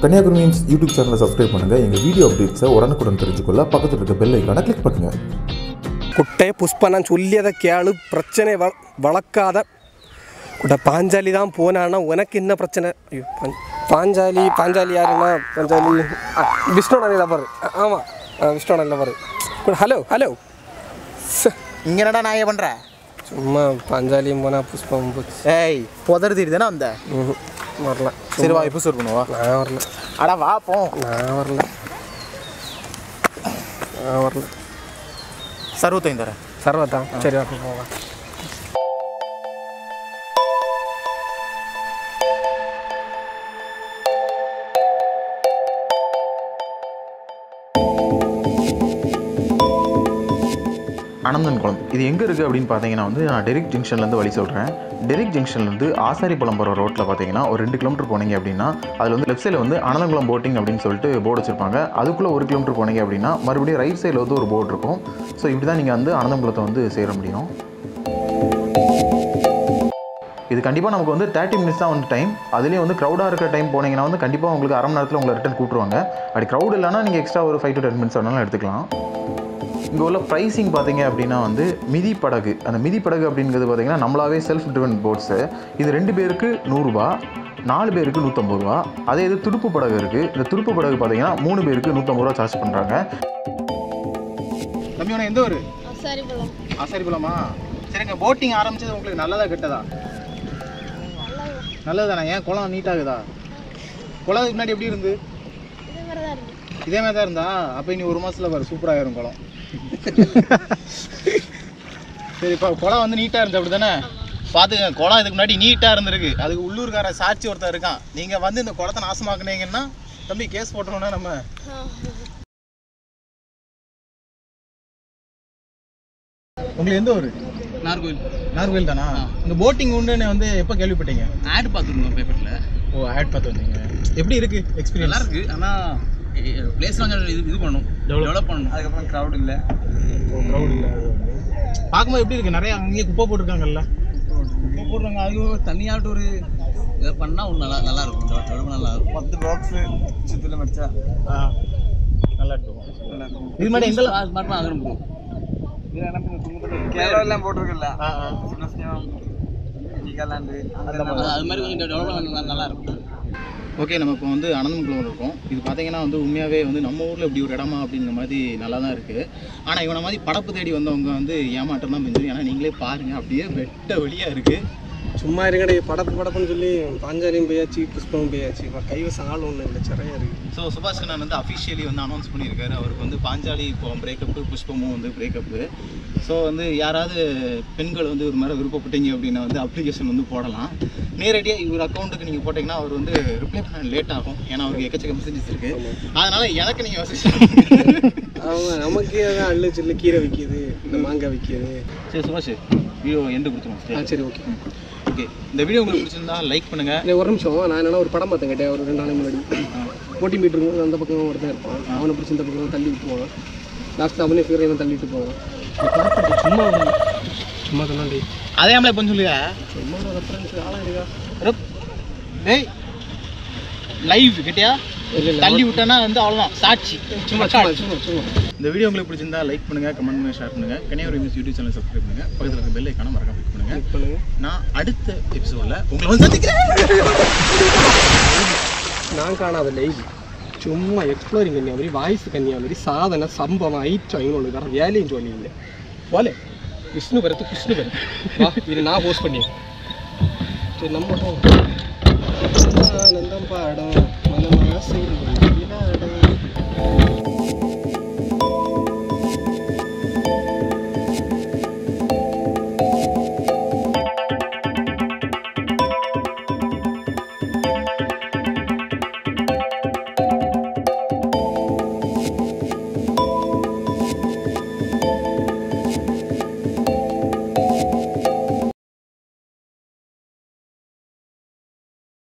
Kanyakumari memes YouTube சேனலை subscribe பண்ணுங்கள். எங்கள் வீடியோ அப்டேட்ஸை உடனுக்குடன் தெரிஞ்சுக்கொள்ள பக்கத்தில் இருக்க பெல் ஐக்கானை கிளிக் பண்ணுங்கள். குட்டை புஷ்பா நான் சொல்லியதை கேளு. பிரச்சனை வளர்க்காத குட்டை பாஞ்சாலி தான் போனான்னா உனக்கு என்ன பிரச்சனை? ஐயோ பாஞ்சாலி யாருன்னா பாஞ்சாலி விஷ்ணுவோட லவர். ஆமாம் விஷ்ணுவோட லவர். ஹலோ ஹலோ இங்கே என்னடா நான் ஏன் பண்ணுறேன்? சும்மா பாஞ்சாலியும் போனால் புஷ்பம் போச்சு. ஏய் புதர் தெரியுதுன்னா வந்த வரல. சரி வா இப்போ பண்ணுவா. நான் வரல. அடா வா போ. நான் வரல. சர்வத்தையும் தரேன். சர்வத்தா சரி அப்போ போவா. அனந்தன் குளம் இது எங்கே இருக்குது அப்படின்னு பார்த்தீங்கன்னா நான் டெரிக் ஜங்ஷன்லேருந்து வழி சொல்கிறேன். டெரிக் ஜங்ஷன்லேருந்து ஆசாரிப்பழம் போகிற ரோட்டில் பார்த்தீங்கன்னா ஒரு 2 கிலோமீட்டர் போனீங்க அப்படின்னா அதில் லெஃப்ட் சைடில் அனந்தங்குளம் போட்டிங் அப்படின்னு சொல்லிட்டு போர்டு வச்சுருப்பாங்க. அதுக்குள்ளே 1 கிலோமீட்டர் போனீங்க அப்படின்னா மறுபடியும் ரைட் சைடில் ஒரு போர்டு இருக்கும். ஸோ இப்படி தான் நீங்கள் அனந்தங்குளத்தை சேர முடியும். இது கண்டிப்பாக நமக்கு 30 மினிட்ஸ் தான் டைம். அதுலேயும் க்ரௌடாக இருக்கிற டைம் போனீங்கன்னா கண்டிப்பாக உங்களுக்கு அரை மணி நேரத்தில் உங்களை ரிட்டன் கூட்டுருவாங்க. அப்படி க்ரௌட் இல்லைனா நீங்கள் எக்ஸ்ட்ரா ஒரு 5 to 10 மினிட்ஸ் வேணாலும் எடுத்துக்கலாம். இங்கே உள்ள ப்ரைஸிங் பார்த்தீங்க அப்படின்னா மிதிப்படகு. அந்த மிதிப்படகு அப்படிங்கிறது பார்த்தீங்கன்னா நம்மளாவே செல்ஃப் ட்ரிவன் போட்ஸு. இது 2 பேருக்கு 100 ரூபா, 4 பேருக்கு 150 ரூபா. அதே இது துடுப்பு படகு இருக்குது. இந்த துடுப்பு படகு பார்த்தீங்கன்னா 3 பேருக்கு 150 ரூபா சார்ஜ் பண்ணுறாங்க. தம்பி உனக்கு எந்த ஒரு ஆசாரிபுரமா? சரிங்க. போட்டிங் ஆரம்பிச்சது உங்களுக்கு நல்லதா கெட்டதா? நல்லது தானே. ஏன் குளம் நீட்டாகுதா? குளத்துக்கு முன்னாடி எப்படி இருந்து? இதே மாதிரி தான் இருந்தா? அப்போ இனி 1 மாதத்தில் பாரு சூப்பராகிடும் குளம். சரி இப்போ குளம் நீட்டாக இருந்துச்சு அப்படி தானே? பார்த்துக்கங்க, குளம் இதுக்கு முன்னாடி நீட்டாக இருந்திருக்கு. அதுக்கு உள்ளூர்கார சாட்சி ஒருத்தர் இருக்கான். நீங்கள் இந்த குளத்தை நாசமாக்குனீங்கன்னா தம்பி கேஸ் போட்டோம்னா நம்ம. உங்களுக்கு எந்த ஒரு நார்கோயில் தானா? இந்த போட்டிங் உண்டுன்னு எப்போ கேள்விப்பட்டீங்க? ஆட் பார்த்துருந்தோம் பேப்பரில். ஓ ஆட் பார்த்து வந்தீங்க. எப்படி இருக்குது எக்ஸ்பீரியன்ஸ்? நல்லா இருக்குது. ஆனால் பிளேஸ் கொஞ்சம் இது பண்ணணும், டெவலப் பண்ணணும். அதுக்கப்புறம் க்ரௌட் இல்லை. பார்க்கும்போது எப்படி இருக்குது? நிறையா அங்கேயே குப்பை போட்டிருக்காங்கல்ல. குப்பை போடுறாங்க. அது தனியாகிட்டு ஒரு இதை பண்ணால் ஒன்று நல்லா இருக்கும். டெவலப் நல்லா இருக்கும். 10 பாக்ஸு சுற்றில மடிச்சா நல்லா இருக்கும். இது மாதிரி எந்த மட்டும் ஆகணும் ப்ரோ. கேரளாலாம் போட்டிருக்குல்ல, அது மாதிரி கொஞ்சம் டெவலப் நல்லா இருக்கும். ஓகே, நம்ம இப்போ அனந்தங்குளம் இருக்கோம். இது பார்த்தீங்கன்னா உண்மையாகவே நம்ம ஊரில் இப்படி ஒரு இடமா அப்படிங்கிற மாதிரி நல்லா தான் இருக்குது. ஆனால் இவனை மாதிரி படப்பு தேடி வந்தவங்க ஏமாற்றம் தான் பெஞ்சு. ஏன்னா நீங்களே பாருங்கள், அப்படியே வெட்ட வெளியாக இருக்குது. சும்மா இருக்கடே படப்புன்னு சொல்லி பாஞ்சாலியும் போயாச்சு, புஷ்பமும் போயாச்சு. கைவசம் ஆள் ஒன்றும் இல்லை, சிறையாக இருக்குது. ஸோ சுபாஷ் கண்ணன் அஃபிஷியலி அனௌன்ஸ் பண்ணியிருக்காரு. அவருக்கு பாஞ்சாலி இப்போ பிரேக்கப்பு, புஷ்பமும் பிரேக்கப்பு. ஸோ யாராவது பெண்கள் ஒரு மாதிரி விருப்பப்பட்டீங்க அப்படின்னா அப்ளிகேஷன் போடலாம். நேரடியாக இவர் அக்கௌண்ட்டுக்கு நீங்கள் போட்டிங்கன்னா அவர் ரிப்ளை பண்ண லேட் ஆகும். ஏன்னா அவருக்கு எக்கச்சக்க மெசேஜஸ் இருக்குது. அதனால் எனக்கு நீங்கள் அவங்க நமக்கே தான் அள்ளு சில்லு கீரை விற்கிது, இந்த மாங்காய் விற்கிது. சரி சுபாஷ், வீடியோ எண்டு கொடுத்துருவோம். சரி ஓகே. இந்த வீடியோ உங்களுக்கு பிடிச்சிருந்தா லைக் பண்ணுங்கள். ஒரு நிமிஷம், நான் என்னன்னா ஒரு படம் பார்த்தேன் கேட்டேன். ஒரு 2 நாளைக்கு முன்னாடி போட்டி மீட் இருக்கும். அந்த பக்கம் ஒருத்தன் இருப்பான். அவனை பிடிச்சி இந்த பக்கம் தள்ளி விட்டுருவான். லாஸ்ட் அவனே ஃபீவரையும் தள்ளிட்டு போவான். சும்மா சொன்னாண்டி அதே மாதிரி எப்போ சொல்லுங்க. சும்மா ரெஃபரன்ஸ் ஆளாக இருக்கா? டேய் லைவ் கேட்டியா? தள்ளி விட்டேன்னா அவ்வளோதான் சாட்சி. சும்மா. இந்த வீடியோ உங்களுக்கு பிடிச்சிருந்தா லைக் பண்ணுங்கள், கமெண்ட் பண்ணுங்கள், ஷேர் பண்ணுங்கள். Kanniyakumari memes YouTube channel subscribe பண்ணுங்கள். பக்கத்தில் இருக்க பெல் ஐக்கானை மறக்காம கிளிக் பண்ணுங்கள். நான் அடுத்த எபிசோடில் உங்களை சந்திக்கிறேன். நான் காணாத லைவ் சும்மா எக்ஸ்ப்ளோரிங் கன்னியாகுமரி, வாய்ஸ் கன்னியாகுமரி, சாதனை சம்பவம் ஐட்டம் இவனு வேறு வேலையும் சொல்லி இல்லை போலே. விஷ்ணு பரத்து கிருஷ்ணு பரத்து வா, இது நான் போஸ்ட் பண்ணி. சரி நம்ம நந்தம் பாடம் மனமாக செய்து